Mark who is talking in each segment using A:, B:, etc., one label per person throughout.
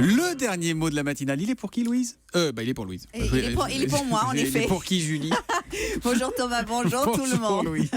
A: Le dernier mot de la matinale, il est pour qui, Louise ? Il est pour Louise.
B: Il est pour moi, en effet.
A: Il est pour qui, Julie ?
B: Bonjour Thomas, bonjour tout le monde.
A: Louise.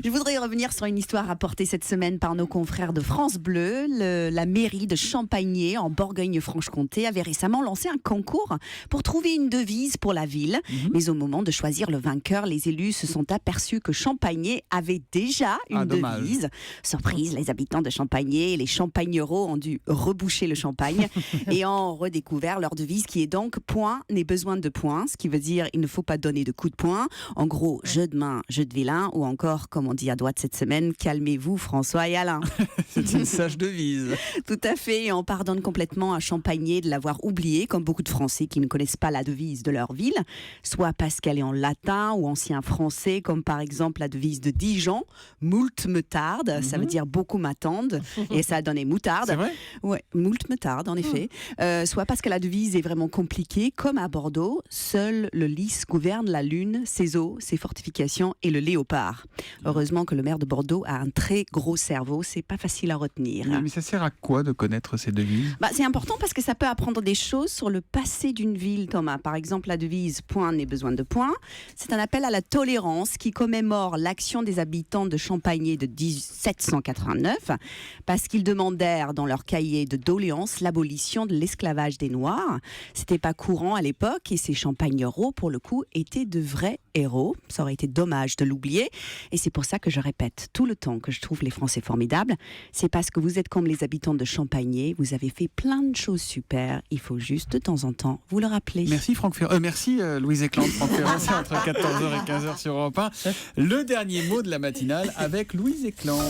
B: Je voudrais revenir sur une histoire rapportée cette semaine par nos confrères de France Bleu. La mairie de Champagné, en Bourgogne-Franche-Comté, avait récemment lancé un concours pour trouver une devise pour la ville. Mais au moment de choisir le vainqueur, les élus se sont aperçus que Champagné avait déjà une devise. Surprise, les habitants de Champagné et les champagneros ont dû reboucher le champagne et ont redécouvert leur devise qui est donc point n'est besoin de point, ce qui veut dire il ne faut pas donner de coups de poing. En gros, jeu de main, jeu de vilain, ou encore, comme on dit à droite cette semaine, calmez-vous François et Alain.
A: C'est une sage devise.
B: Tout à fait, et on pardonne complètement à Champagné de l'avoir oublié, comme beaucoup de Français qui ne connaissent pas la devise de leur ville, soit parce qu'elle est en latin ou ancien français, comme par exemple la devise de Dijon, moult me tarde, ça veut dire beaucoup m'attendent, et ça a donné moutarde.
A: C'est vrai ?
B: Ouais, moult me tarde, en effet. Soit parce que la devise est vraiment compliquée, comme à Bordeaux, seul le lys gouverne la lune, ses eaux, ses fortifications et le léopard. Heureusement que le maire de Bordeaux a un très gros cerveau, c'est pas facile à retenir.
A: Mais ça sert à quoi de connaître ces devises ?
B: C'est important parce que ça peut apprendre des choses sur le passé d'une ville, Thomas. Par exemple, la devise « Point n'est besoin de point », c'est un appel à la tolérance qui commémore l'action des habitants de Champagné de 1789 parce qu'ils demandèrent dans leur cahier de doléances l'abolition de l'esclavage des Noirs. C'était pas courant à l'époque et ces champagneros, pour le coup, étaient de vrais héros. Ça aurait été dommage de l'oublier. Et c'est pour ça que je répète tout le temps que je trouve les Français formidables. C'est parce que vous êtes comme les habitants de Champagné. Vous avez fait plein de choses super. Il faut juste de temps en temps vous le rappeler.
A: Merci merci Louise Éclante. Franck Ferrand, c'est entre 14h et 15h sur Europe 1. Le dernier mot de la matinale avec Louise Éclante.